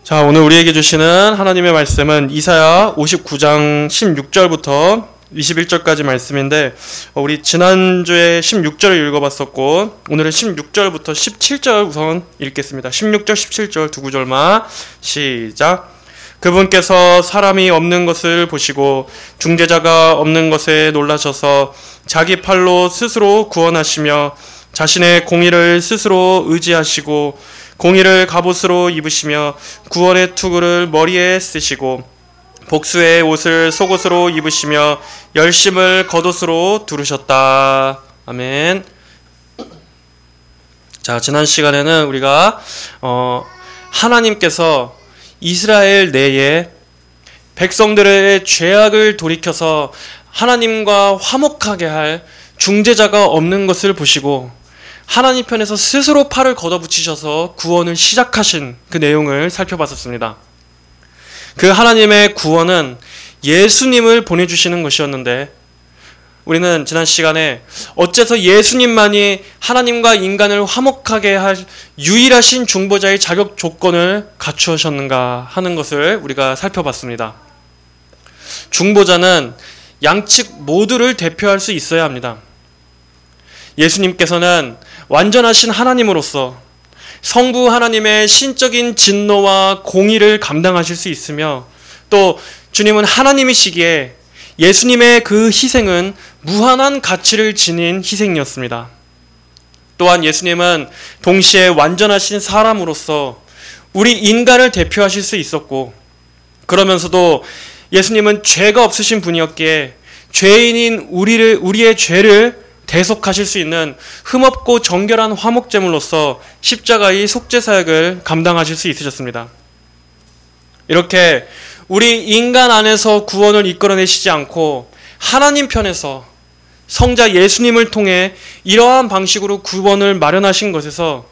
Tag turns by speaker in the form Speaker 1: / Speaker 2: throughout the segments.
Speaker 1: 자, 오늘 우리에게 주시는 하나님의 말씀은 이사야 59장 16절부터 21절까지 말씀인데, 우리 지난주에 16절을 읽어봤었고 오늘은 16절부터 17절 우선 읽겠습니다. 16절 17절 두 구절만 시작. 그분께서 사람이 없는 것을 보시고 중재자가 없는 것에 놀라셔서 자기 팔로 스스로 구원하시며 자신의 공의를 스스로 의지하시고 공의를 갑옷으로 입으시며 구원의 투구를 머리에 쓰시고 복수의 옷을 속옷으로 입으시며 열심을 겉옷으로 두르셨다. 아멘. 자, 지난 시간에는 우리가 하나님께서 이스라엘 내에 백성들의 죄악을 돌이켜서 하나님과 화목하게 할 중재자가 없는 것을 보시고 하나님 편에서 스스로 팔을 걷어붙이셔서 구원을 시작하신 그 내용을 살펴봤었습니다. 그 하나님의 구원은 예수님을 보내주시는 것이었는데, 우리는 지난 시간에 어째서 예수님만이 하나님과 인간을 화목하게 할 유일하신 중보자의 자격 조건을 갖추셨는가 하는 것을 우리가 살펴봤습니다. 중보자는 양측 모두를 대표할 수 있어야 합니다. 예수님께서는 완전하신 하나님으로서 성부 하나님의 신적인 진노와 공의를 감당하실 수 있으며, 또 주님은 하나님이시기에 예수님의 그 희생은 무한한 가치를 지닌 희생이었습니다. 또한 예수님은 동시에 완전하신 사람으로서 우리 인간을 대표하실 수 있었고, 그러면서도 예수님은 죄가 없으신 분이었기에 죄인인 우리의 죄를 대속하실 수 있는 흠없고 정결한 화목제물로서 십자가의 속죄사역을 감당하실 수 있으셨습니다. 이렇게 우리 인간 안에서 구원을 이끌어내시지 않고 하나님 편에서 성자 예수님을 통해 이러한 방식으로 구원을 마련하신 것에서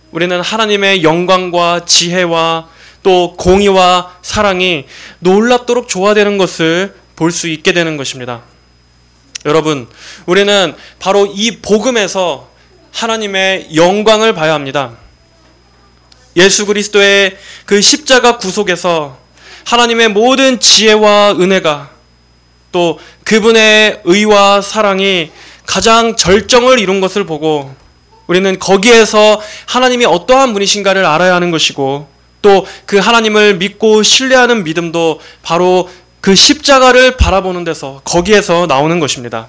Speaker 1: 우리는 하나님의 영광과 지혜와 또 공의와 사랑이 놀랍도록 조화되는 것을 볼 수 있게 되는 것입니다. 여러분, 우리는 바로 이 복음에서 하나님의 영광을 봐야 합니다. 예수 그리스도의 그 십자가 구속에서 하나님의 모든 지혜와 은혜가, 또 그분의 의와 사랑이 가장 절정을 이룬 것을 보고 우리는 거기에서 하나님이 어떠한 분이신가를 알아야 하는 것이고, 또 그 하나님을 믿고 신뢰하는 믿음도 바로 그 십자가를 바라보는 데서, 거기에서 나오는 것입니다.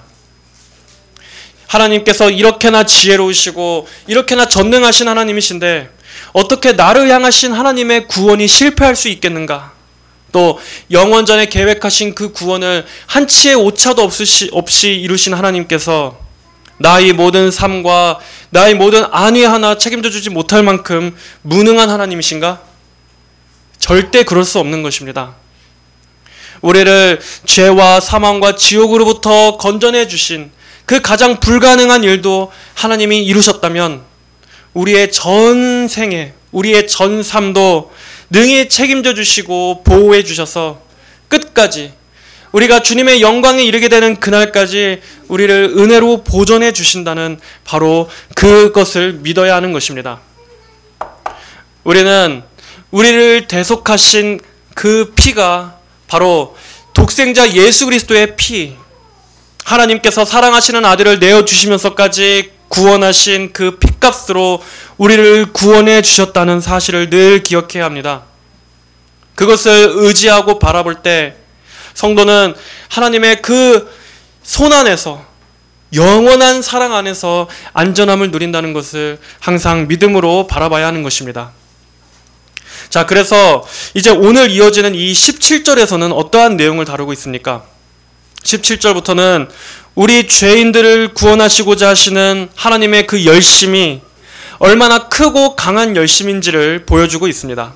Speaker 1: 하나님께서 이렇게나 지혜로우시고 이렇게나 전능하신 하나님이신데 어떻게 나를 향하신 하나님의 구원이 실패할 수 있겠는가? 또 영원전에 계획하신 그 구원을 한치의 오차도 없이 이루신 하나님께서 나의 모든 삶과 나의 모든 안위 하나 책임져 주지 못할 만큼 무능한 하나님이신가? 절대 그럴 수 없는 것입니다. 우리를 죄와 사망과 지옥으로부터 건져내 주신 그 가장 불가능한 일도 하나님이 이루셨다면 우리의 전 생애, 우리의 전 삶도 능히 책임져 주시고 보호해 주셔서 끝까지 우리가 주님의 영광에 이르게 되는 그날까지 우리를 은혜로 보존해 주신다는 바로 그것을 믿어야 하는 것입니다. 우리는 우리를 대속하신 그 피가 바로 독생자 예수 그리스도의 피, 하나님께서 사랑하시는 아들을 내어주시면서까지 구원하신 그 피값으로 우리를 구원해 주셨다는 사실을 늘 기억해야 합니다. 그것을 의지하고 바라볼 때 성도는 하나님의 그 손 안에서, 영원한 사랑 안에서 안전함을 누린다는 것을 항상 믿음으로 바라봐야 하는 것입니다. 자, 그래서 이제 오늘 이어지는 이 17절에서는 어떠한 내용을 다루고 있습니까? 17절부터는 우리 죄인들을 구원하시고자 하시는 하나님의 그 열심이 얼마나 크고 강한 열심인지를 보여주고 있습니다.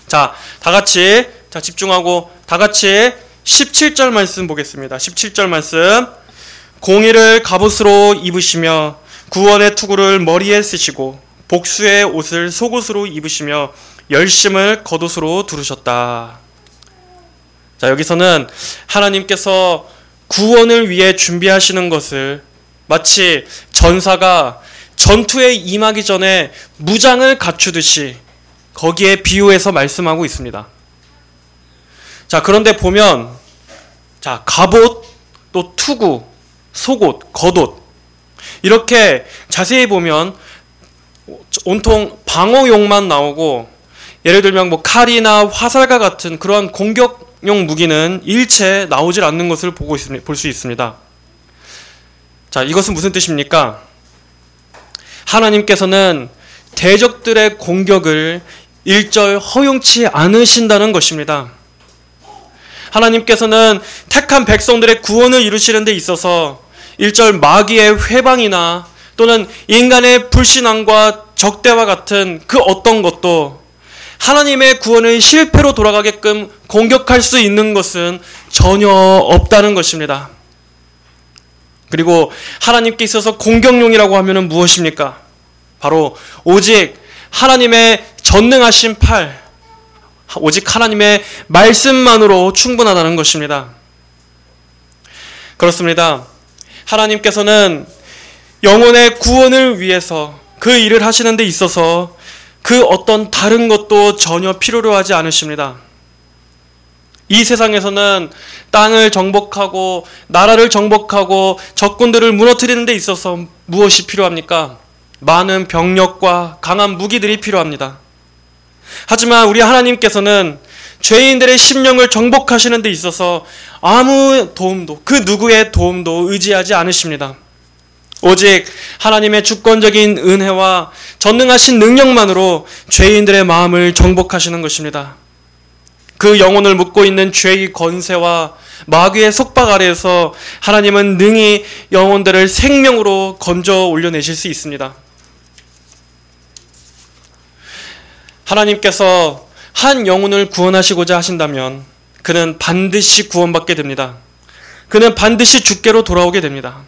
Speaker 1: 자, 다같이 집중하고 다같이 17절 말씀 보겠습니다. 17절 말씀. 공의를 갑옷으로 입으시며 구원의 투구를 머리에 쓰시고 복수의 옷을 속옷으로 입으시며 열심을 겉옷으로 두르셨다. 자, 여기서는 하나님께서 구원을 위해 준비하시는 것을 마치 전사가 전투에 임하기 전에 무장을 갖추듯이 거기에 비유해서 말씀하고 있습니다. 자, 그런데 보면 자, 갑옷, 또 투구, 속옷, 겉옷 이렇게 자세히 보면 온통 방어용만 나오고 예를 들면 뭐 칼이나 화살과 같은 그러한 공격용 무기는 일체 나오질 않는 것을 볼 수 있습니다. 자, 이것은 무슨 뜻입니까? 하나님께서는 대적들의 공격을 일절 허용치 않으신다는 것입니다. 하나님께서는 택한 백성들의 구원을 이루시는 데 있어서 일절 마귀의 회방이나 또는 인간의 불신앙과 적대와 같은 그 어떤 것도 하나님의 구원을 실패로 돌아가게끔 공격할 수 있는 것은 전혀 없다는 것입니다. 그리고 하나님께 있어서 공격용이라고 하면 무엇입니까? 바로 오직 하나님의 전능하신 팔, 오직 하나님의 말씀만으로 충분하다는 것입니다. 그렇습니다. 하나님께서는 영혼의 구원을 위해서 그 일을 하시는 데 있어서 그 어떤 다른 것도 전혀 필요로 하지 않으십니다. 이 세상에서는 땅을 정복하고 나라를 정복하고 적군들을 무너뜨리는 데 있어서 무엇이 필요합니까? 많은 병력과 강한 무기들이 필요합니다. 하지만 우리 하나님께서는 죄인들의 심령을 정복하시는 데 있어서 아무 도움도, 그 누구의 도움도 의지하지 않으십니다. 오직 하나님의 주권적인 은혜와 전능하신 능력만으로 죄인들의 마음을 정복하시는 것입니다. 그 영혼을 묻고 있는 죄의 권세와 마귀의 속박 아래에서 하나님은 능히 영혼들을 생명으로 건져 올려내실 수 있습니다. 하나님께서 한 영혼을 구원하시고자 하신다면 그는 반드시 구원받게 됩니다. 그는 반드시 주께로 돌아오게 됩니다.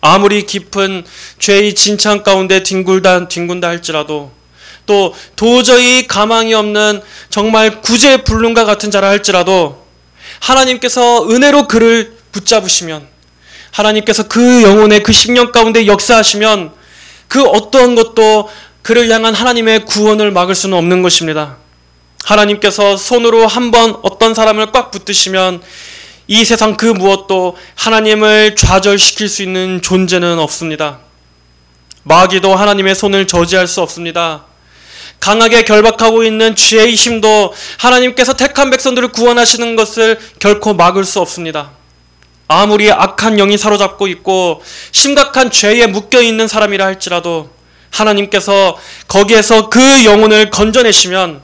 Speaker 1: 아무리 깊은 죄의 진창 가운데 뒹군다 할지라도 또 도저히 가망이 없는 정말 구제불능과 같은 자라 할지라도 하나님께서 은혜로 그를 붙잡으시면 하나님께서 그 영혼의 그 심령 가운데 역사하시면 그 어떠한 것도 그를 향한 하나님의 구원을 막을 수는 없는 것입니다. 하나님께서 손으로 한번 어떤 사람을 꽉 붙드시면 이 세상 그 무엇도 하나님을 좌절시킬 수 있는 존재는 없습니다. 마귀도 하나님의 손을 저지할 수 없습니다. 강하게 결박하고 있는 죄의 힘도 하나님께서 택한 백성들을 구원하시는 것을 결코 막을 수 없습니다. 아무리 악한 영이 사로잡고 있고 심각한 죄에 묶여있는 사람이라 할지라도 하나님께서 거기에서 그 영혼을 건져내시면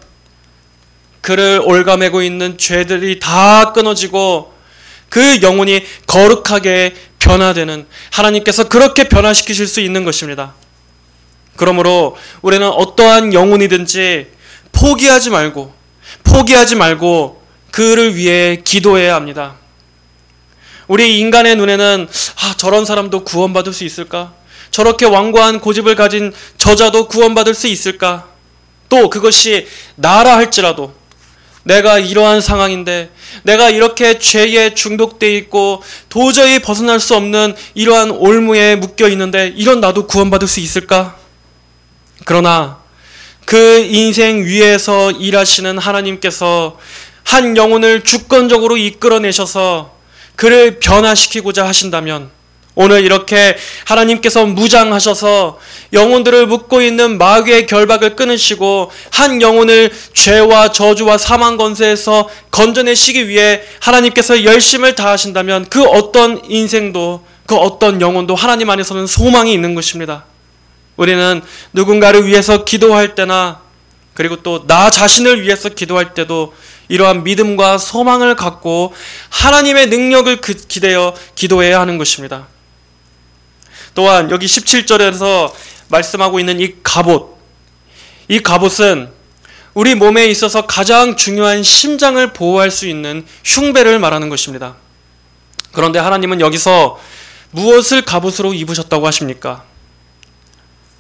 Speaker 1: 그를 올가매고 있는 죄들이 다 끊어지고 그 영혼이 거룩하게 변화되는, 하나님께서 그렇게 변화시키실 수 있는 것입니다. 그러므로 우리는 어떠한 영혼이든지 포기하지 말고 그를 위해 기도해야 합니다. 우리 인간의 눈에는 저런 사람도 구원받을 수 있을까? 저렇게 완고한 고집을 가진 저자도 구원받을 수 있을까? 또 그것이 나라 할지라도 내가 이러한 상황인데, 내가 이렇게 죄에 중독되어 있고 도저히 벗어날 수 없는 이러한 올무에 묶여 있는데 이런 나도 구원받을 수 있을까? 그러나 그 인생 위에서 일하시는 하나님께서 한 영혼을 주권적으로 이끌어내셔서 그를 변화시키고자 하신다면, 오늘 이렇게 하나님께서 무장하셔서 영혼들을 묶고 있는 마귀의 결박을 끊으시고 한 영혼을 죄와 저주와 사망 권세에서 건져내시기 위해 하나님께서 열심을 다하신다면 그 어떤 인생도, 그 어떤 영혼도 하나님 안에서는 소망이 있는 것입니다. 우리는 누군가를 위해서 기도할 때나 그리고 또 나 자신을 위해서 기도할 때도 이러한 믿음과 소망을 갖고 하나님의 능력을 기대어 기도해야 하는 것입니다. 또한 여기 17절에서 말씀하고 있는 이 갑옷은 우리 몸에 있어서 가장 중요한 심장을 보호할 수 있는 흉배를 말하는 것입니다. 그런데 하나님은 여기서 무엇을 갑옷으로 입으셨다고 하십니까?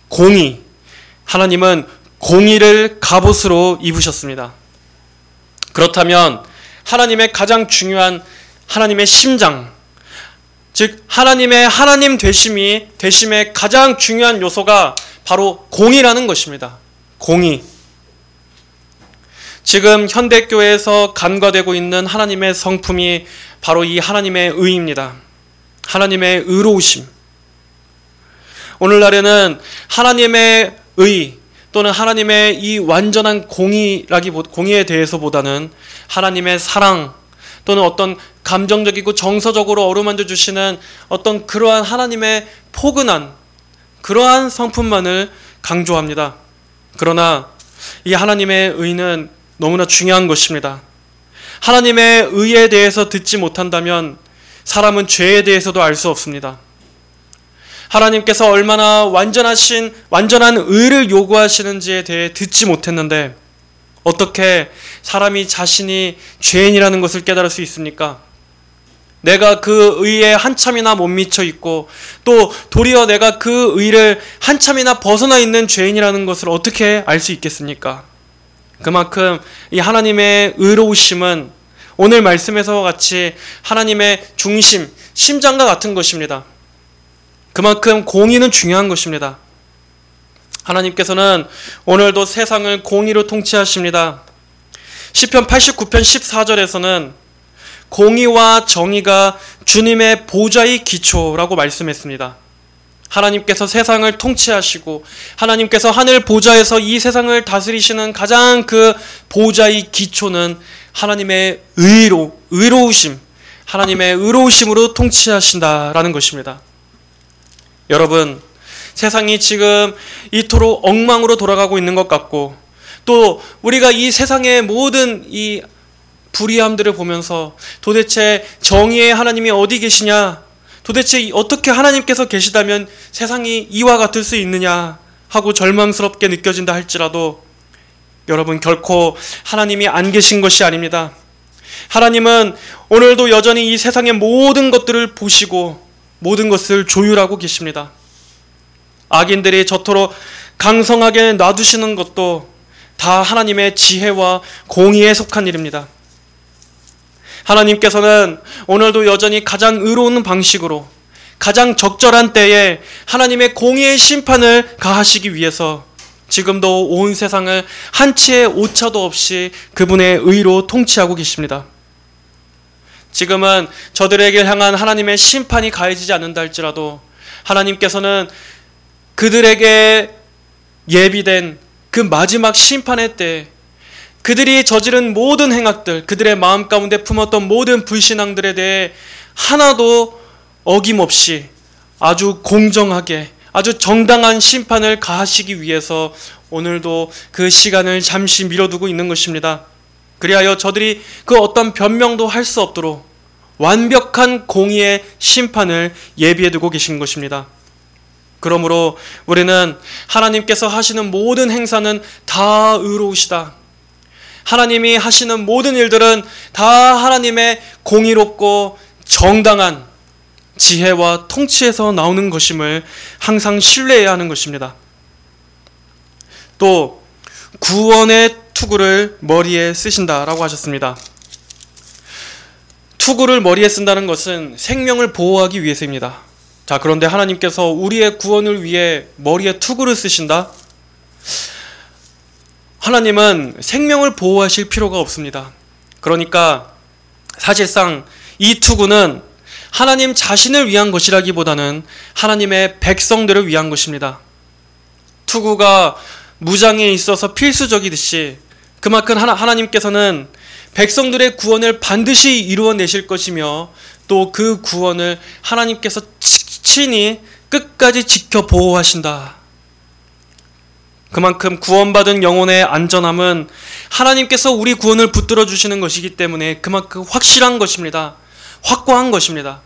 Speaker 1: 공의. 하나님은 공의를 갑옷으로 입으셨습니다. 그렇다면 하나님의 가장 중요한 하나님의 심장, 즉 하나님의 하나님 되심의 가장 중요한 요소가 바로 공의라는 것입니다. 공의. 지금 현대교회에서 간과되고 있는 하나님의 성품이 바로 이 하나님의 의입니다. 하나님의 의로우심. 오늘날에는 하나님의 의 또는 하나님의 이 완전한 공의에 대해서보다는 하나님의 사랑 또는 어떤 감정적이고 정서적으로 어루만져 주시는 어떤 그러한 하나님의 포근한 그러한 성품만을 강조합니다. 그러나 이 하나님의 의는 너무나 중요한 것입니다. 하나님의 의에 대해서 듣지 못한다면 사람은 죄에 대해서도 알 수 없습니다. 하나님께서 얼마나 완전한 의를 요구하시는지에 대해 듣지 못했는데 어떻게 사람이 자신이 죄인이라는 것을 깨달을 수 있습니까? 내가 그 의에 한참이나 못 미쳐 있고 또 도리어 내가 그 의를 한참이나 벗어나 있는 죄인이라는 것을 어떻게 알 수 있겠습니까? 그만큼 이 하나님의 의로우심은 오늘 말씀에서 같이 하나님의 중심, 심장과 같은 것입니다. 그만큼 공의는 중요한 것입니다. 하나님께서는 오늘도 세상을 공의로 통치하십니다. 시편 89편 14절에서는 공의와 정의가 주님의 보좌의 기초라고 말씀했습니다. 하나님께서 세상을 통치하시고 하나님께서 하늘 보좌에서 이 세상을 다스리시는 가장 그 보좌의 기초는 하나님의 의로우심, 하나님의 의로우심으로 통치하신다라는 것입니다. 여러분, 세상이 지금 이토록 엉망으로 돌아가고 있는 것 같고 또 우리가 이 세상의 모든 이 불의함들을 보면서 도대체 정의의 하나님이 어디 계시냐? 도대체 어떻게 하나님께서 계시다면 세상이 이와 같을 수 있느냐? 하고 절망스럽게 느껴진다 할지라도 여러분 결코 하나님이 안 계신 것이 아닙니다. 하나님은 오늘도 여전히 이 세상의 모든 것들을 보시고 모든 것을 조율하고 계십니다. 악인들이 저토록 강성하게 놔두시는 것도 다 하나님의 지혜와 공의에 속한 일입니다. 하나님께서는 오늘도 여전히 가장 의로운 방식으로 가장 적절한 때에 하나님의 공의의 심판을 가하시기 위해서 지금도 온 세상을 한치의 오차도 없이 그분의 의로 통치하고 계십니다. 지금은 저들에게 향한 하나님의 심판이 가해지지 않는다 할지라도 하나님께서는 그들에게 예비된 그 마지막 심판의 때 그들이 저지른 모든 행악들, 그들의 마음 가운데 품었던 모든 불신앙들에 대해 하나도 어김없이 아주 공정하게 아주 정당한 심판을 가하시기 위해서 오늘도 그 시간을 잠시 미뤄두고 있는 것입니다. 그리하여 저들이 그 어떤 변명도 할 수 없도록 완벽한 공의의 심판을 예비해두고 계신 것입니다. 그러므로 우리는 하나님께서 하시는 모든 행사는 다 의로우시다. 하나님이 하시는 모든 일들은 다 하나님의 공의롭고 정당한 지혜와 통치에서 나오는 것임을 항상 신뢰해야 하는 것입니다. 또 구원의 투구를 머리에 쓰신다라고 하셨습니다. 투구를 머리에 쓴다는 것은 생명을 보호하기 위해서입니다. 자, 그런데 하나님께서 우리의 구원을 위해 머리에 투구를 쓰신다? 하나님은 생명을 보호하실 필요가 없습니다. 그러니까 사실상 이 투구는 하나님 자신을 위한 것이라기보다는 하나님의 백성들을 위한 것입니다. 투구가 무장에 있어서 필수적이듯이 그만큼 하나님께서는 백성들의 구원을 반드시 이루어내실 것이며 또 그 구원을 하나님께서 친히 끝까지 지켜 보호하신다. 그만큼 구원받은 영혼의 안전함은 하나님께서 우리 구원을 붙들어 주시는 것이기 때문에 그만큼 확실한 것입니다. 확고한 것입니다.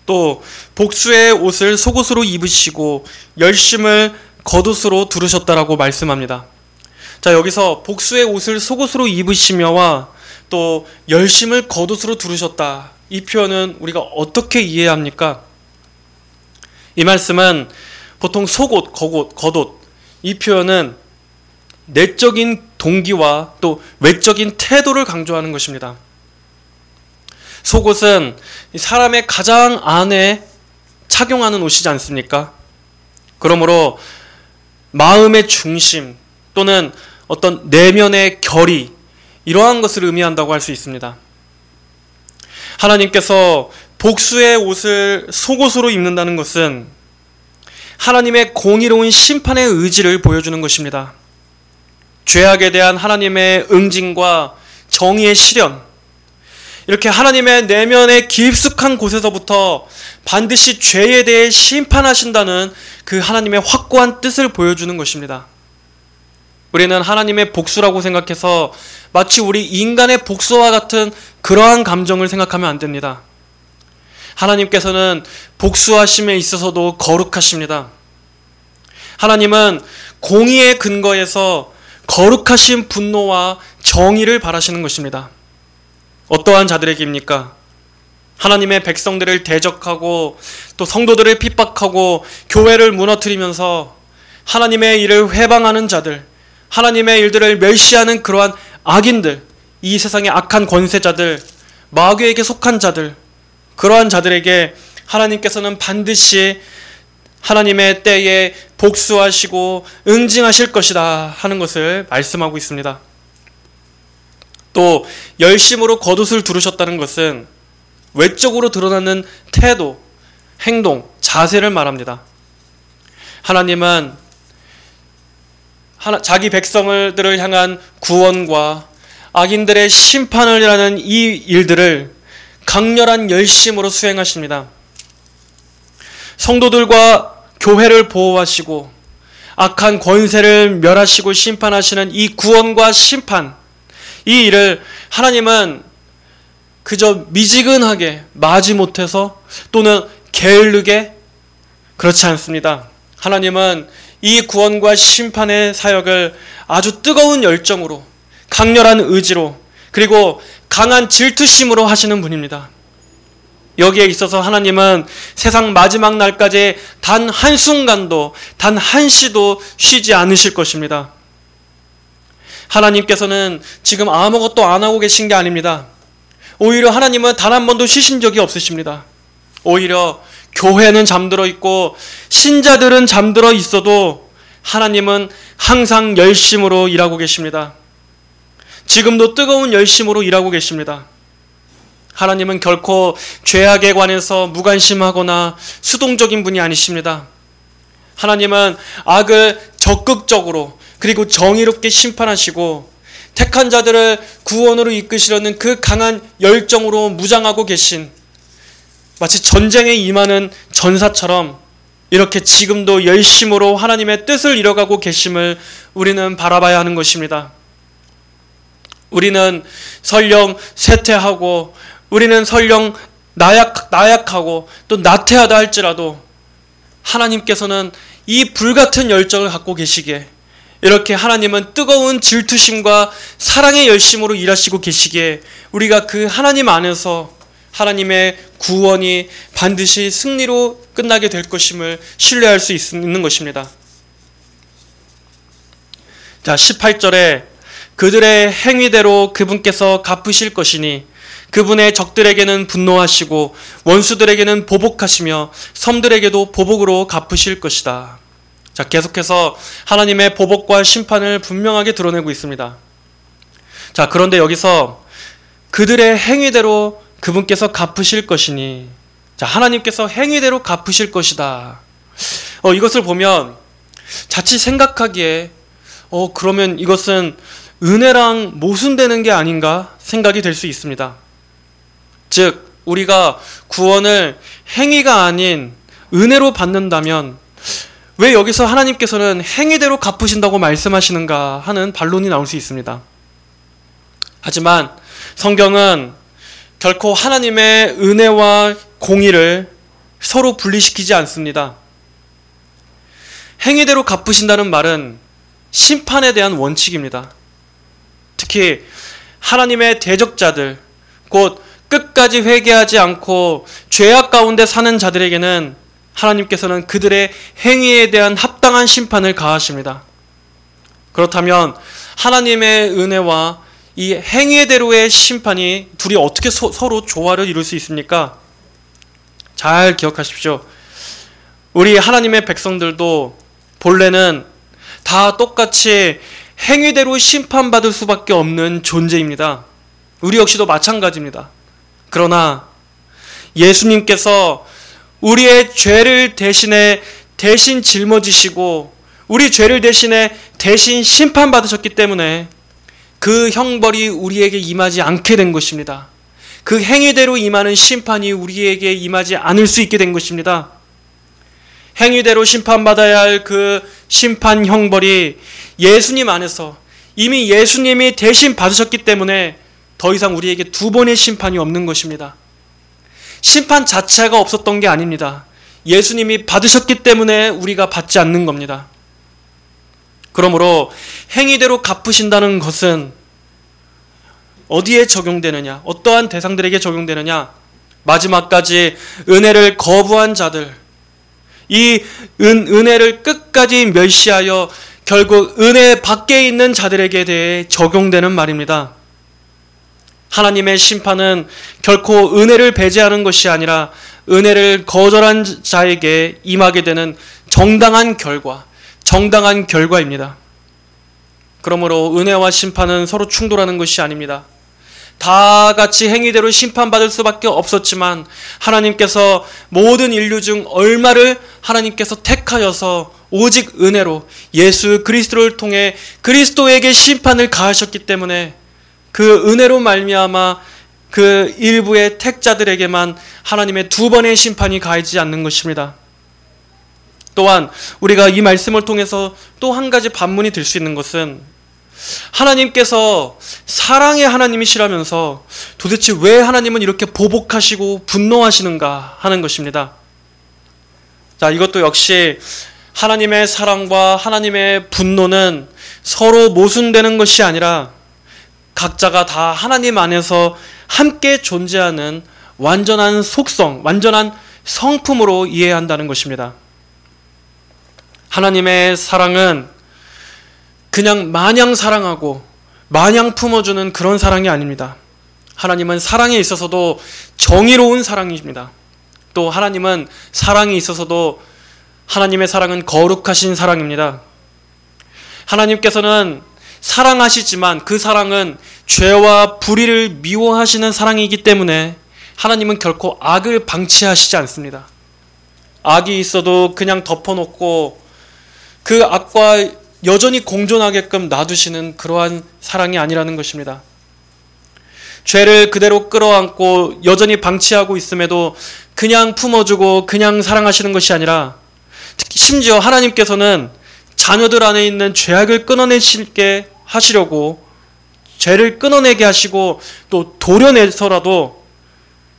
Speaker 1: 또 복수의 옷을 속옷으로 입으시고 열심을 겉옷으로 두르셨다라고 말씀합니다. 자, 여기서 복수의 옷을 속옷으로 입으시며와 또 열심을 겉옷으로 두르셨다. 이 표현은 우리가 어떻게 이해해야 합니까? 이 말씀은 보통 속옷, 겉옷 이 표현은 내적인 동기와 또 외적인 태도를 강조하는 것입니다. 속옷은 사람의 가장 안에 착용하는 옷이지 않습니까? 그러므로 마음의 중심 또는 어떤 내면의 결의, 이러한 것을 의미한다고 할 수 있습니다. 하나님께서 복수의 옷을 속옷으로 입는다는 것은 하나님의 공의로운 심판의 의지를 보여주는 것입니다. 죄악에 대한 하나님의 응징과 정의의 실현, 이렇게 하나님의 내면의 깊숙한 곳에서부터 반드시 죄에 대해 심판하신다는 그 하나님의 확고한 뜻을 보여주는 것입니다. 우리는 하나님의 복수라고 생각해서 마치 우리 인간의 복수와 같은 그러한 감정을 생각하면 안 됩니다. 하나님께서는 복수하심에 있어서도 거룩하십니다. 하나님은 공의의 근거에서 거룩하신 분노와 정의를 바라시는 것입니다. 어떠한 자들에게입니까? 하나님의 백성들을 대적하고 또 성도들을 핍박하고 교회를 무너뜨리면서 하나님의 일을 회방하는 자들, 하나님의 일들을 멸시하는 그러한 악인들, 이 세상의 악한 권세자들, 마귀에게 속한 자들, 그러한 자들에게 하나님께서는 반드시 하나님의 때에 복수하시고 응징하실 것이다 하는 것을 말씀하고 있습니다. 또 열심으로 겉옷을 두르셨다는 것은 외적으로 드러나는 태도, 행동, 자세를 말합니다. 하나님은 자기 백성들을 향한 구원과 악인들의 심판을 하는 이 일들을 강렬한 열심으로 수행하십니다. 성도들과 교회를 보호하시고 악한 권세를 멸하시고 심판하시는 이 구원과 심판, 이 일을 하나님은 그저 미지근하게 마지못해서 또는 게을르게 그렇지 않습니다. 하나님은 이 구원과 심판의 사역을 아주 뜨거운 열정으로, 강렬한 의지로, 그리고 강한 질투심으로 하시는 분입니다. 여기에 있어서 하나님은 세상 마지막 날까지 단 한순간도, 단 한시도 쉬지 않으실 것입니다. 하나님께서는 지금 아무것도 안 하고 계신 게 아닙니다. 오히려 하나님은 단 한 번도 쉬신 적이 없으십니다. 오히려 교회는 잠들어 있고 신자들은 잠들어 있어도 하나님은 항상 열심으로 일하고 계십니다. 지금도 뜨거운 열심으로 일하고 계십니다. 하나님은 결코 죄악에 관해서 무관심하거나 수동적인 분이 아니십니다. 하나님은 악을 적극적으로 그리고 정의롭게 심판하시고 택한 자들을 구원으로 이끄시려는 그 강한 열정으로 무장하고 계신, 마치 전쟁에 임하는 전사처럼 이렇게 지금도 열심으로 하나님의 뜻을 이뤄가고 계심을 우리는 바라봐야 하는 것입니다. 우리는 설령 쇠퇴하고 우리는 설령 나약하고 또 나태하다 할지라도 하나님께서는 이 불같은 열정을 갖고 계시기에, 이렇게 하나님은 뜨거운 질투심과 사랑의 열심으로 일하시고 계시기에 우리가 그 하나님 안에서 하나님의 구원이 반드시 승리로 끝나게 될 것임을 신뢰할 수 있는 것입니다. 자, 18절에 그들의 행위대로 그분께서 갚으실 것이니 그분의 적들에게는 분노하시고 원수들에게는 보복하시며 섬들에게도 보복으로 갚으실 것이다. 자, 계속해서 하나님의 보복과 심판을 분명하게 드러내고 있습니다. 자, 그런데 여기서 그들의 행위대로 그분께서 갚으실 것이니, 자, 하나님께서 행위대로 갚으실 것이다. 이것을 보면 자칫 생각하기에 그러면 이것은 은혜랑 모순되는 게 아닌가 생각이 될 수 있습니다. 즉, 우리가 구원을 행위가 아닌 은혜로 받는다면 왜 여기서 하나님께서는 행위대로 갚으신다고 말씀하시는가 하는 반론이 나올 수 있습니다. 하지만 성경은 결코 하나님의 은혜와 공의를 서로 분리시키지 않습니다. 행위대로 갚으신다는 말은 심판에 대한 원칙입니다. 특히 하나님의 대적자들, 곧 끝까지 회개하지 않고 죄악 가운데 사는 자들에게는 하나님께서는 그들의 행위에 대한 합당한 심판을 가하십니다. 그렇다면 하나님의 은혜와 이 행위대로의 심판이 둘이 어떻게 서로 조화를 이룰 수 있습니까? 잘 기억하십시오. 우리 하나님의 백성들도 본래는 다 똑같이 행위대로 심판받을 수밖에 없는 존재입니다. 우리 역시도 마찬가지입니다. 그러나 예수님께서 우리의 죄를 대신 짊어지시고 우리 죄를 대신 심판받으셨기 때문에 그 형벌이 우리에게 임하지 않게 된 것입니다. 그 행위대로 임하는 심판이 우리에게 임하지 않을 수 있게 된 것입니다. 행위대로 심판받아야 할 그 심판 형벌이 예수님 안에서 이미 예수님이 대신 받으셨기 때문에 더 이상 우리에게 두 번의 심판이 없는 것입니다. 심판 자체가 없었던 게 아닙니다. 예수님이 받으셨기 때문에 우리가 받지 않는 겁니다. 그러므로 행위대로 갚으신다는 것은 어디에 적용되느냐? 어떠한 대상들에게 적용되느냐? 마지막까지 은혜를 거부한 자들, 이 은혜를 끝까지 멸시하여 결국 은혜 밖에 있는 자들에게 대해 적용되는 말입니다. 하나님의 심판은 결코 은혜를 배제하는 것이 아니라 은혜를 거절한 자에게 임하게 되는 정당한 결과입니다. 그러므로 은혜와 심판은 서로 충돌하는 것이 아닙니다. 다 같이 행위대로 심판받을 수밖에 없었지만 하나님께서 모든 인류 중 얼마를 하나님께서 택하여서 오직 은혜로 예수 그리스도를 통해 그리스도에게 심판을 가하셨기 때문에 그 은혜로 말미암아 그 일부의 택자들에게만 하나님의 두 번의 심판이 가하지 않는 것입니다. 또한 우리가 이 말씀을 통해서 또 한 가지 반문이 들 수 있는 것은 하나님께서 사랑의 하나님이시라면서 도대체 왜 하나님은 이렇게 보복하시고 분노하시는가 하는 것입니다. 자, 이것도 역시 하나님의 사랑과 하나님의 분노는 서로 모순되는 것이 아니라 각자가 다 하나님 안에서 함께 존재하는 완전한 속성, 완전한 성품으로 이해해야 한다는 것입니다. 하나님의 사랑은 그냥 마냥 사랑하고 마냥 품어주는 그런 사랑이 아닙니다. 하나님은 사랑에 있어서도 정의로운 사랑입니다. 또 하나님은 사랑에 있어서도 하나님의 사랑은 거룩하신 사랑입니다. 하나님께서는 사랑하시지만 그 사랑은 죄와 불의를 미워하시는 사랑이기 때문에 하나님은 결코 악을 방치하시지 않습니다. 악이 있어도 그냥 덮어놓고 그 악과 여전히 공존하게끔 놔두시는 그러한 사랑이 아니라는 것입니다. 죄를 그대로 끌어안고 여전히 방치하고 있음에도 그냥 품어주고 그냥 사랑하시는 것이 아니라 심지어 하나님께서는 자녀들 안에 있는 죄악을 끊어내시게 하시려고 죄를 끊어내게 하시고 또 도려내서라도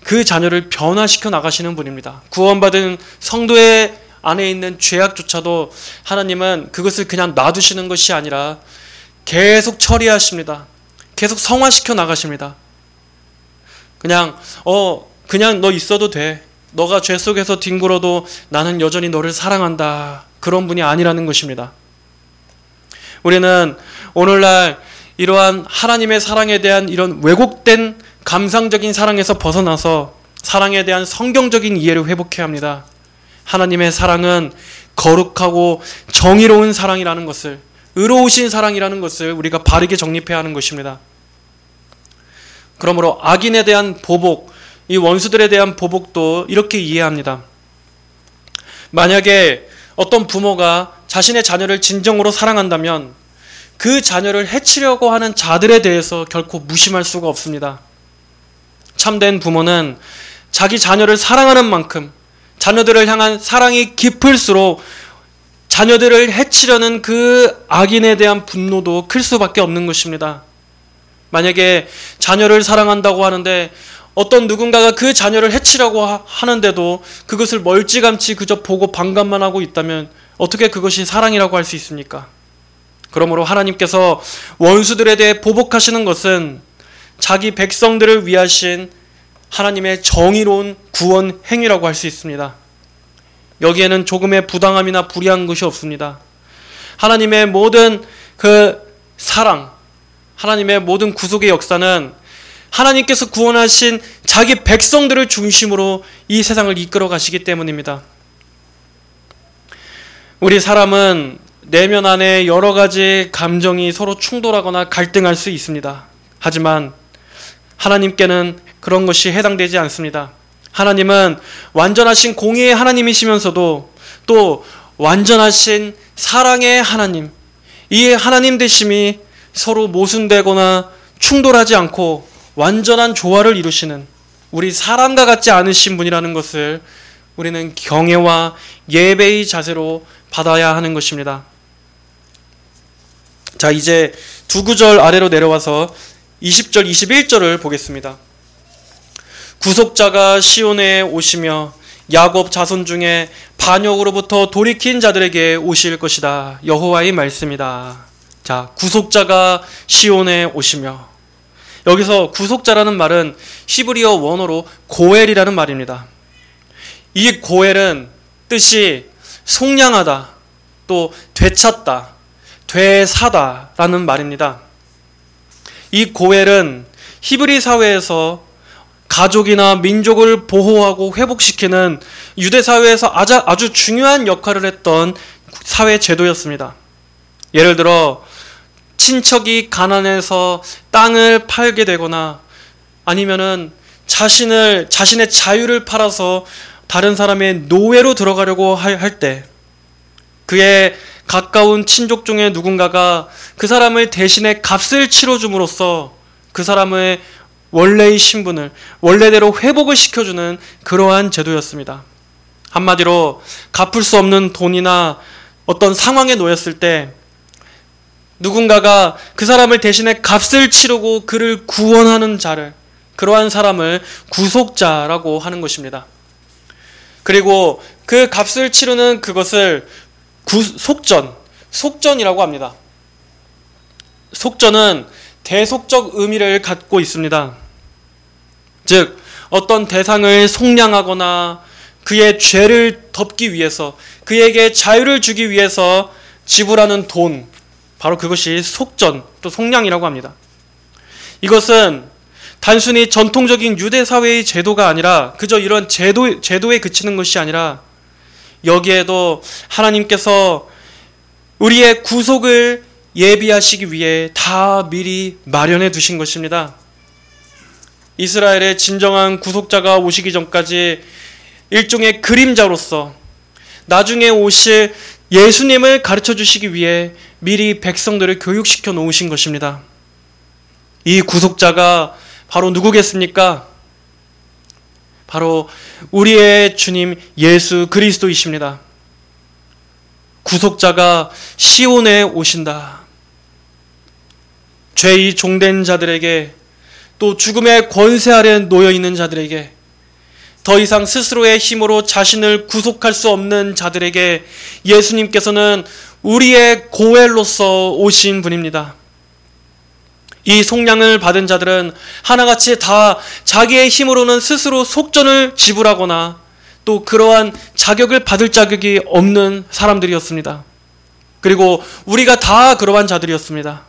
Speaker 1: 그 자녀를 변화시켜 나가시는 분입니다. 구원받은 성도의 안에 있는 죄악조차도 하나님은 그것을 그냥 놔두시는 것이 아니라 계속 처리하십니다. 계속 성화시켜 나가십니다. 그냥 너 있어도 돼. 너가 죄 속에서 뒹굴어도 나는 여전히 너를 사랑한다. 그런 분이 아니라는 것입니다. 우리는 오늘날 이러한 하나님의 사랑에 대한 이런 왜곡된 감상적인 사랑에서 벗어나서 사랑에 대한 성경적인 이해를 회복해야 합니다. 하나님의 사랑은 거룩하고 정의로운 사랑이라는 것을, 의로우신 사랑이라는 것을 우리가 바르게 정립해야 하는 것입니다. 그러므로 악인에 대한 보복, 이 원수들에 대한 보복도 이렇게 이해합니다. 만약에 어떤 부모가 자신의 자녀를 진정으로 사랑한다면 그 자녀를 해치려고 하는 자들에 대해서 결코 무심할 수가 없습니다. 참된 부모는 자기 자녀를 사랑하는 만큼 자녀들을 향한 사랑이 깊을수록 자녀들을 해치려는 그 악인에 대한 분노도 클 수밖에 없는 것입니다. 만약에 자녀를 사랑한다고 하는데 어떤 누군가가 그 자녀를 해치려고 하는데도 그것을 멀찌감치 그저 보고 반감만 하고 있다면 어떻게 그것이 사랑이라고 할 수 있습니까? 그러므로 하나님께서 원수들에 대해 보복하시는 것은 자기 백성들을 위하신 하나님의 정의로운 구원 행위라고 할 수 있습니다. 여기에는 조금의 부당함이나 불의한 것이 없습니다. 하나님의 모든 그 사랑, 하나님의 모든 구속의 역사는 하나님께서 구원하신 자기 백성들을 중심으로 이 세상을 이끌어 가시기 때문입니다. 우리 사람은 내면 안에 여러 가지 감정이 서로 충돌하거나 갈등할 수 있습니다. 하지만 하나님께는 그런 것이 해당되지 않습니다. 하나님은 완전하신 공의의 하나님이시면서도 또 완전하신 사랑의 하나님, 이 하나님 되심이 서로 모순되거나 충돌하지 않고 완전한 조화를 이루시는 우리 사람과 같지 않으신 분이라는 것을 우리는 경외와 예배의 자세로 받아야 하는 것입니다. 자, 이제 두 구절 아래로 내려와서 20절, 21절을 보겠습니다. 구속자가 시온에 오시며 야곱 자손 중에 반역으로부터 돌이킨 자들에게 오실 것이다. 여호와의 말씀이다. 자, 구속자가 시온에 오시며, 여기서 구속자라는 말은 히브리어 원어로 고엘이라는 말입니다. 이 고엘은 뜻이 속량하다, 또 되찾다, 되사다라는 말입니다. 이 고엘은 히브리 사회에서 가족이나 민족을 보호하고 회복시키는 유대 사회에서 아주 중요한 역할을 했던 사회 제도였습니다. 예를 들어 친척이 가난해서 땅을 팔게 되거나 아니면은 자신의 자유를 팔아서 다른 사람의 노예로 들어가려고 할 때 그의 가까운 친족 중에 누군가가 그 사람을 대신에 값을 치러줌으로써 그 사람의 원래의 신분을 원래대로 회복을 시켜주는 그러한 제도였습니다. 한마디로 갚을 수 없는 돈이나 어떤 상황에 놓였을 때 누군가가 그 사람을 대신에 값을 치르고 그를 구원하는 자를, 그러한 사람을 구속자라고 하는 것입니다. 그리고 그 값을 치르는 그것을 속전이라고 합니다. 속전은 대속적 의미를 갖고 있습니다. 즉 어떤 대상을 속량하거나 그의 죄를 덮기 위해서, 그에게 자유를 주기 위해서 지불하는 돈, 바로 그것이 속전, 또 속량이라고 합니다. 이것은 단순히 전통적인 유대 사회의 제도가 아니라 그저 이런 제도에 그치는 것이 아니라 여기에도 하나님께서 우리의 구속을 예비하시기 위해 다 미리 마련해 두신 것입니다. 이스라엘의 진정한 구속자가 오시기 전까지 일종의 그림자로서 나중에 오실 예수님을 가르쳐 주시기 위해 미리 백성들을 교육시켜 놓으신 것입니다. 이 구속자가 바로 누구겠습니까? 바로 우리의 주님 예수 그리스도이십니다. 구속자가 시온에 오신다. 죄의 종된 자들에게, 또 죽음의 권세 아래 놓여 있는 자들에게, 더 이상 스스로의 힘으로 자신을 구속할 수 없는 자들에게 예수님께서는 우리의 고엘로서 오신 분입니다. 이 속량을 받은 자들은 하나같이 다 자기의 힘으로는 스스로 속전을 지불하거나 또 그러한 자격을 받을 자격이 없는 사람들이었습니다. 그리고 우리가 다 그러한 자들이었습니다.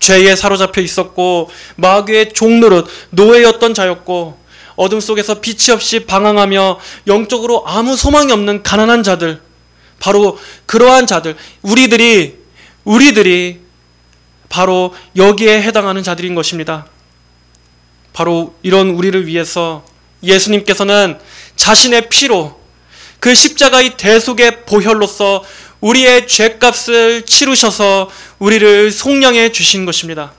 Speaker 1: 죄에 사로잡혀 있었고 마귀의 종노릇, 노예였던 자였고 어둠 속에서 빛이 없이 방황하며 영적으로 아무 소망이 없는 가난한 자들, 바로 그러한 자들, 우리들이 바로 여기에 해당하는 자들인 것입니다. 바로 이런 우리를 위해서 예수님께서는 자신의 피로 그 십자가의 대속의 보혈로서 우리의 죄값을 치르셔서 우리를 속량해 주신 것입니다.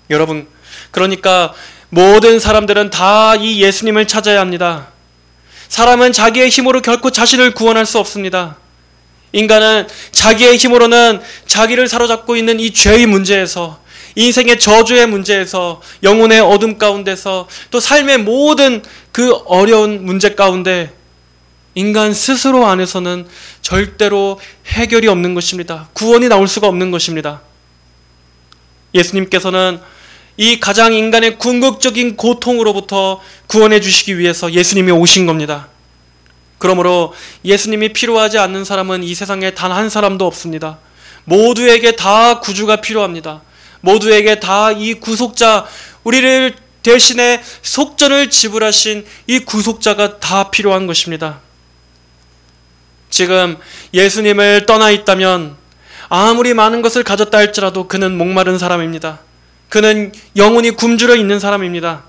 Speaker 1: 여러분, 그러니까 모든 사람들은 다 이 예수님을 찾아야 합니다. 사람은 자기의 힘으로 결코 자신을 구원할 수 없습니다. 인간은 자기의 힘으로는 자기를 사로잡고 있는 이 죄의 문제에서, 인생의 저주의 문제에서, 영혼의 어둠 가운데서, 또 삶의 모든 그 어려운 문제 가운데 인간 스스로 안에서는 절대로 해결이 없는 것입니다. 구원이 나올 수가 없는 것입니다. 예수님께서는 이 가장 인간의 궁극적인 고통으로부터 구원해 주시기 위해서 예수님이 오신 겁니다. 그러므로 예수님이 필요하지 않는 사람은 이 세상에 단 한 사람도 없습니다. 모두에게 다 구주가 필요합니다. 모두에게 다 이 구속자, 우리를 대신에 속전을 지불하신 이 구속자가 다 필요한 것입니다. 지금 예수님을 떠나 있다면 아무리 많은 것을 가졌다 할지라도 그는 목마른 사람입니다. 그는 영혼이 굶주려 있는 사람입니다.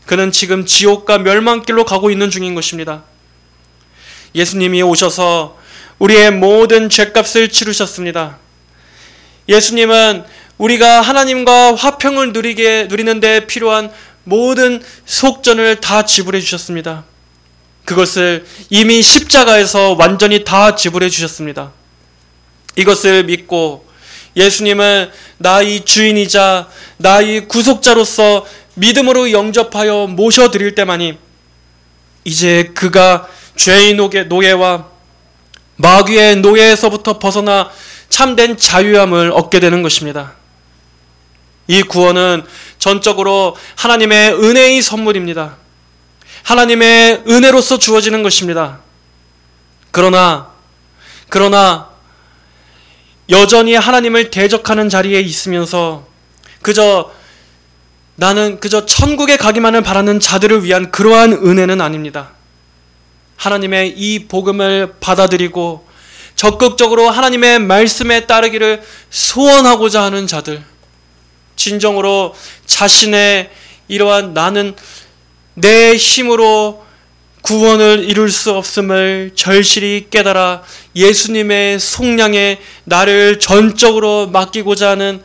Speaker 1: 그는 지금 지옥과 멸망길로 가고 있는 중인 것입니다. 예수님이 오셔서 우리의 모든 죄값을 치르셨습니다. 예수님은 우리가 하나님과 화평을 누리는 데 필요한 모든 속전을 다 지불해 주셨습니다. 그것을 이미 십자가에서 완전히 다 지불해 주셨습니다. 이것을 믿고 예수님을 나의 주인이자 나의 구속자로서 믿음으로 영접하여 모셔드릴 때만이 이제 그가 죄의 노예와 마귀의 노예에서부터 벗어나 참된 자유함을 얻게 되는 것입니다. 이 구원은 전적으로 하나님의 은혜의 선물입니다. 하나님의 은혜로서 주어지는 것입니다. 그러나 여전히 하나님을 대적하는 자리에 있으면서 나는 그저 천국에 가기만을 바라는 자들을 위한 그러한 은혜는 아닙니다. 하나님의 이 복음을 받아들이고 적극적으로 하나님의 말씀에 따르기를 소원하고자 하는 자들, 진정으로 자신의 이러한 나는 내 힘으로 구원을 이룰 수 없음을 절실히 깨달아 예수님의 속량에 나를 전적으로 맡기고자 하는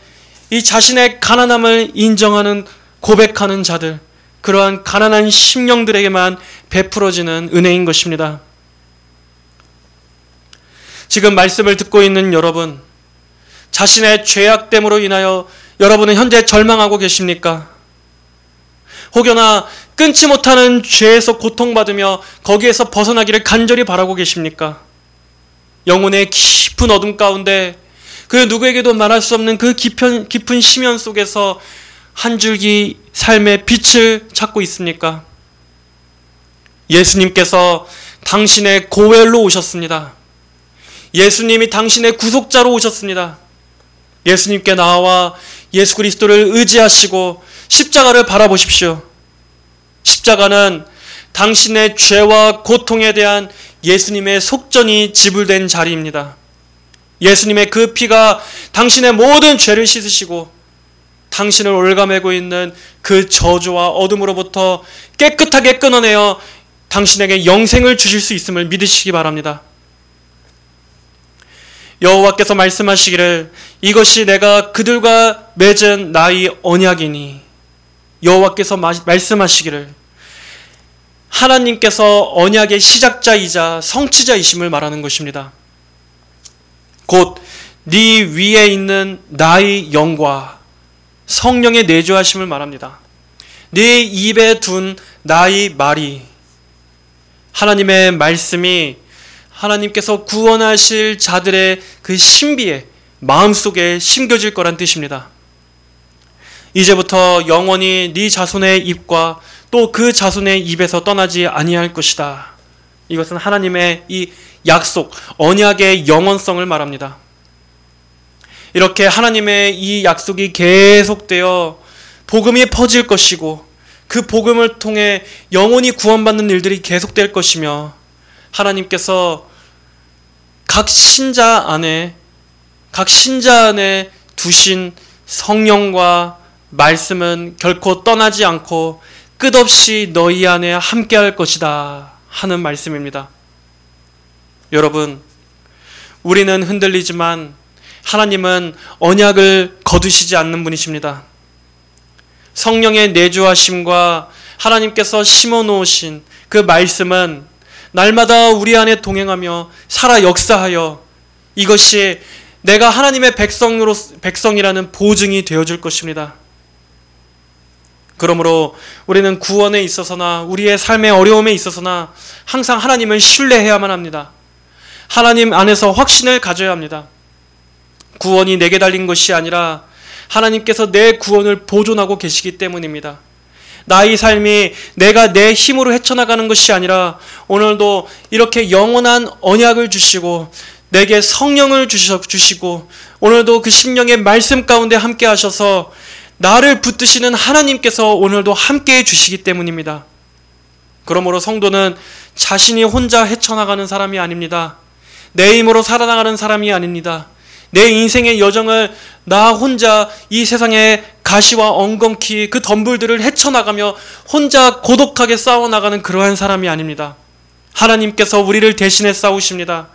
Speaker 1: 이 자신의 가난함을 인정하는 고백하는 자들, 그러한 가난한 심령들에게만 베풀어지는 은혜인 것입니다. 지금 말씀을 듣고 있는 여러분, 자신의 죄악됨으로 인하여 여러분은 현재 절망하고 계십니까? 혹여나 끊지 못하는 죄에서 고통받으며 거기에서 벗어나기를 간절히 바라고 계십니까? 영혼의 깊은 어둠 가운데 그 누구에게도 말할 수 없는 그 깊은 심연 속에서 한 줄기 삶의 빛을 찾고 있습니까? 예수님께서 당신의 고엘로 오셨습니다. 예수님이 당신의 구속자로 오셨습니다. 예수님께 나와 예수 그리스도를 의지하시고 십자가를 바라보십시오. 십자가는 당신의 죄와 고통에 대한 예수님의 속전이 지불된 자리입니다. 예수님의 그 피가 당신의 모든 죄를 씻으시고 당신을 올가매고 있는 그 저주와 어둠으로부터 깨끗하게 끊어내어 당신에게 영생을 주실 수 있음을 믿으시기 바랍니다. 여호와께서 말씀하시기를 이것이 내가 그들과 맺은 나의 언약이니, 여호와께서 말씀하시기를 하나님께서 언약의 시작자이자 성취자이심을 말하는 것입니다. 곧 네 위에 있는 나의 영과 성령의 내주하심을 말합니다. 네 입에 둔 나의 말이, 하나님의 말씀이 하나님께서 구원하실 자들의 그 신비에 마음속에 심겨질 거란 뜻입니다. 이제부터 영원히 네 자손의 입과 또 그 자손의 입에서 떠나지 아니할 것이다. 이것은 하나님의 이 약속, 언약의 영원성을 말합니다. 이렇게 하나님의 이 약속이 계속되어 복음이 퍼질 것이고 그 복음을 통해 영원히 구원받는 일들이 계속될 것이며, 하나님께서 각 신자 안에 두신 성령과 말씀은 결코 떠나지 않고 끝없이 너희 안에 함께할 것이다 하는 말씀입니다. 여러분, 우리는 흔들리지만 하나님은 언약을 거두시지 않는 분이십니다. 성령의 내주하심과 하나님께서 심어놓으신 그 말씀은 날마다 우리 안에 동행하며 살아 역사하여 이것이 내가 하나님의 백성이라는 보증이 되어줄 것입니다. 그러므로 우리는 구원에 있어서나 우리의 삶의 어려움에 있어서나 항상 하나님을 신뢰해야만 합니다. 하나님 안에서 확신을 가져야 합니다. 구원이 내게 달린 것이 아니라 하나님께서 내 구원을 보존하고 계시기 때문입니다. 나의 삶이 내가 내 힘으로 헤쳐나가는 것이 아니라 오늘도 이렇게 영원한 언약을 주시고 내게 성령을 주시고 오늘도 그 심령의 말씀 가운데 함께 하셔서 나를 붙드시는 하나님께서 오늘도 함께 해주시기 때문입니다. 그러므로 성도는 자신이 혼자 헤쳐나가는 사람이 아닙니다. 내 힘으로 살아나가는 사람이 아닙니다. 내 인생의 여정을 나 혼자 이 세상의 가시와 엉겅퀴 그 덤불들을 헤쳐나가며 혼자 고독하게 싸워나가는 그러한 사람이 아닙니다. 하나님께서 우리를 대신해 싸우십니다.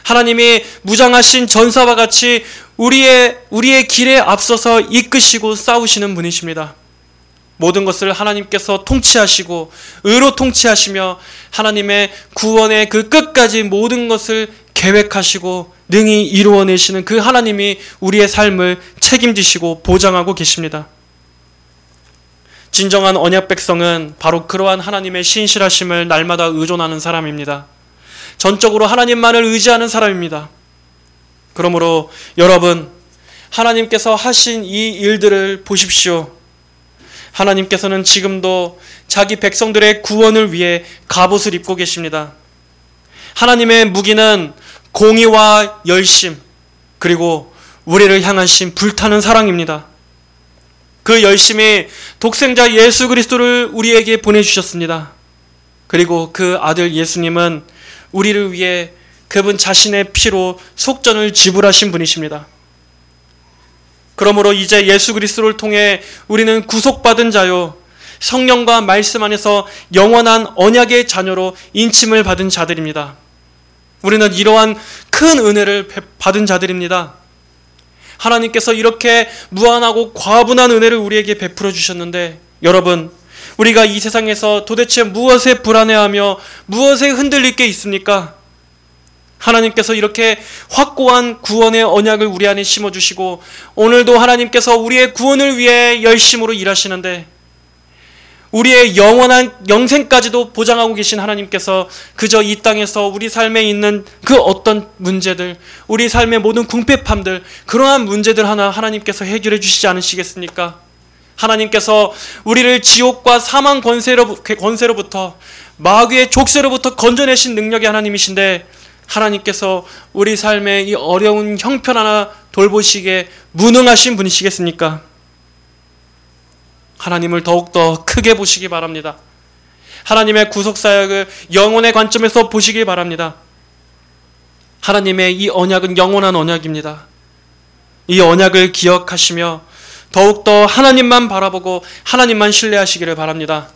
Speaker 1: 하나님이 무장하신 전사와 같이 우리의 길에 앞서서 이끄시고 싸우시는 분이십니다. 모든 것을 하나님께서 통치하시고 의로 통치하시며 하나님의 구원의 그 끝까지 모든 것을 계획하시고 능히 이루어내시는 그 하나님이 우리의 삶을 책임지시고 보장하고 계십니다. 진정한 언약 백성은 바로 그러한 하나님의 신실하심을 날마다 의존하는 사람입니다. 전적으로 하나님만을 의지하는 사람입니다. 그러므로 여러분, 하나님께서 하신 이 일들을 보십시오. 하나님께서는 지금도 자기 백성들의 구원을 위해 갑옷을 입고 계십니다. 하나님의 무기는 공의와 열심, 그리고 우리를 향하신 불타는 사랑입니다. 그 열심이 독생자 예수 그리스도를 우리에게 보내주셨습니다. 그리고 그 아들 예수님은 우리를 위해 그분 자신의 피로 속전을 지불하신 분이십니다. 그러므로 이제 예수 그리스도를 통해 우리는 구속받은 자요, 성령과 말씀 안에서 영원한 언약의 자녀로 인침을 받은 자들입니다. 우리는 이러한 큰 은혜를 받은 자들입니다. 하나님께서 이렇게 무한하고 과분한 은혜를 우리에게 베풀어 주셨는데, 여러분, 우리가 이 세상에서 도대체 무엇에 불안해하며 무엇에 흔들릴 게 있습니까? 하나님께서 이렇게 확고한 구원의 언약을 우리 안에 심어주시고 오늘도 하나님께서 우리의 구원을 위해 열심으로 일하시는데, 우리의 영원한 영생까지도 보장하고 계신 하나님께서 그저 이 땅에서 우리 삶에 있는 그 어떤 문제들, 우리 삶의 모든 궁핍함들, 그러한 문제들 하나 하나님께서 해결해 주시지 않으시겠습니까? 하나님께서 우리를 지옥과 사망 권세로부터, 마귀의 족쇄로부터 건져내신 능력의 하나님이신데, 하나님께서 우리 삶의 이 어려운 형편 하나 돌보시기에 무능하신 분이시겠습니까? 하나님을 더욱더 크게 보시기 바랍니다. 하나님의 구속사역을 영혼의 관점에서 보시기 바랍니다. 하나님의 이 언약은 영원한 언약입니다. 이 언약을 기억하시며 더욱더 하나님만 바라보고 하나님만 신뢰하시기를 바랍니다.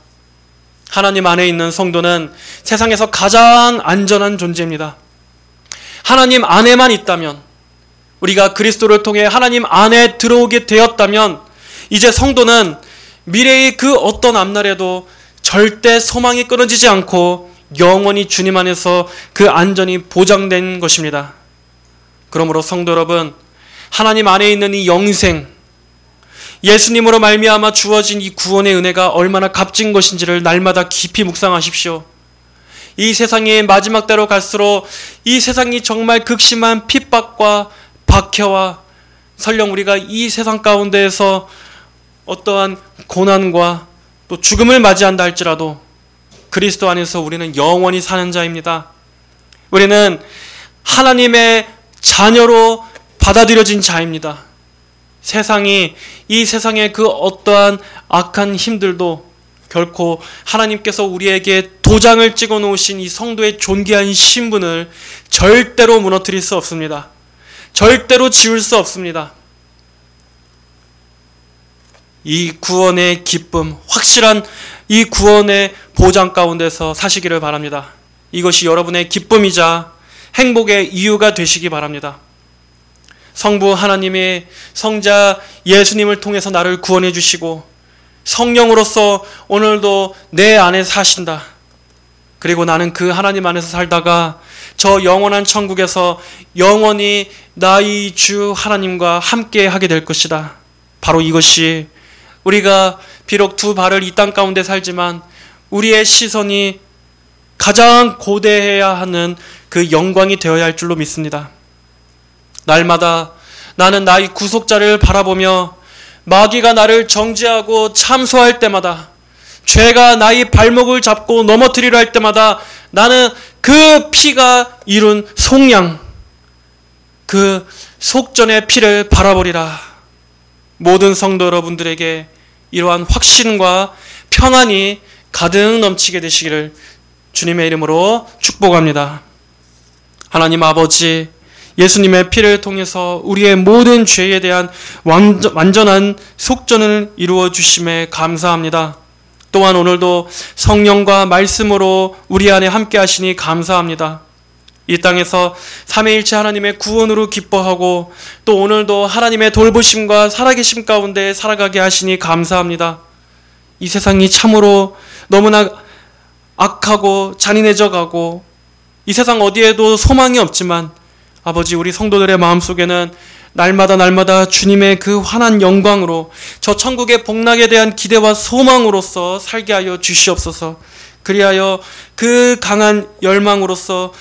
Speaker 1: 하나님 안에 있는 성도는 세상에서 가장 안전한 존재입니다. 하나님 안에만 있다면, 우리가 그리스도를 통해 하나님 안에 들어오게 되었다면, 이제 성도는 미래의 그 어떤 앞날에도 절대 소망이 끊어지지 않고 영원히 주님 안에서 그 안전이 보장된 것입니다. 그러므로 성도 여러분, 하나님 안에 있는 이 영생, 예수님으로 말미암아 주어진 이 구원의 은혜가 얼마나 값진 것인지를 날마다 깊이 묵상하십시오. 이 세상이 마지막 때로 갈수록 이 세상이 정말 극심한 핍박과 박해와, 설령 우리가 이 세상 가운데에서 어떠한 고난과 또 죽음을 맞이한다 할지라도 그리스도 안에서 우리는 영원히 사는 자입니다. 우리는 하나님의 자녀로 받아들여진 자입니다. 이 세상의 그 어떠한 악한 힘들도 결코 하나님께서 우리에게 도장을 찍어 놓으신 이 성도의 존귀한 신분을 절대로 무너뜨릴 수 없습니다. 절대로 지울 수 없습니다. 이 구원의 기쁨, 확실한 이 구원의 보장 가운데서 사시기를 바랍니다. 이것이 여러분의 기쁨이자 행복의 이유가 되시기 바랍니다. 성부 하나님이 성자 예수님을 통해서 나를 구원해 주시고 성령으로서 오늘도 내 안에 사신다. 그리고 나는 그 하나님 안에서 살다가 저 영원한 천국에서 영원히 나의 주 하나님과 함께 하게 될 것이다. 바로 이것이 우리가 비록 두 발을 이 땅 가운데 살지만 우리의 시선이 가장 고대해야 하는 그 영광이 되어야 할 줄로 믿습니다. 날마다 나는 나의 구속자를 바라보며 마귀가 나를 정죄하고 참소할 때마다, 죄가 나의 발목을 잡고 넘어뜨리려 할 때마다 나는 그 피가 이룬 속량, 그 속전의 피를 바라보리라. 모든 성도 여러분들에게 이러한 확신과 평안이 가득 넘치게 되시기를 주님의 이름으로 축복합니다. 하나님 아버지, 예수님의 피를 통해서 우리의 모든 죄에 대한 완전한 속전을 이루어 주심에 감사합니다. 또한 오늘도 성령과 말씀으로 우리 안에 함께 하시니 감사합니다. 이 땅에서 삼위일체 하나님의 구원으로 기뻐하고 또 오늘도 하나님의 돌보심과 살아계심 가운데 살아가게 하시니 감사합니다. 이 세상이 참으로 너무나 악하고 잔인해져 가고 이 세상 어디에도 소망이 없지만 아버지, 우리 성도들의 마음속에는 날마다 주님의 그 환한 영광으로 저 천국의 복락에 대한 기대와 소망으로서 살게 하여 주시옵소서. 그리하여 그 강한 열망으로서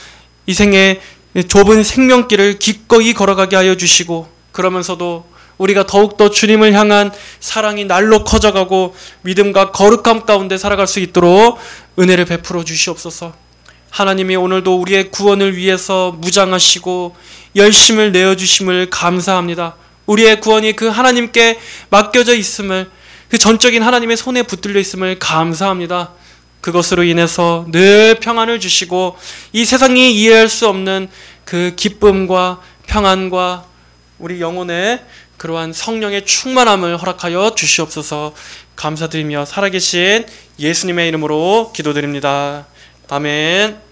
Speaker 1: 이 생의 좁은 생명길을 기꺼이 걸어가게 하여 주시고, 그러면서도 우리가 더욱더 주님을 향한 사랑이 날로 커져가고 믿음과 거룩함 가운데 살아갈 수 있도록 은혜를 베풀어 주시옵소서. 하나님이 오늘도 우리의 구원을 위해서 무장하시고 열심을 내어주심을 감사합니다. 우리의 구원이 그 하나님께 맡겨져 있음을, 그 전적인 하나님의 손에 붙들려 있음을 감사합니다. 그것으로 인해서 늘 평안을 주시고 이 세상이 이해할 수 없는 그 기쁨과 평안과 우리 영혼의 그러한 성령의 충만함을 허락하여 주시옵소서. 감사드리며 살아계신 예수님의 이름으로 기도드립니다. 아멘.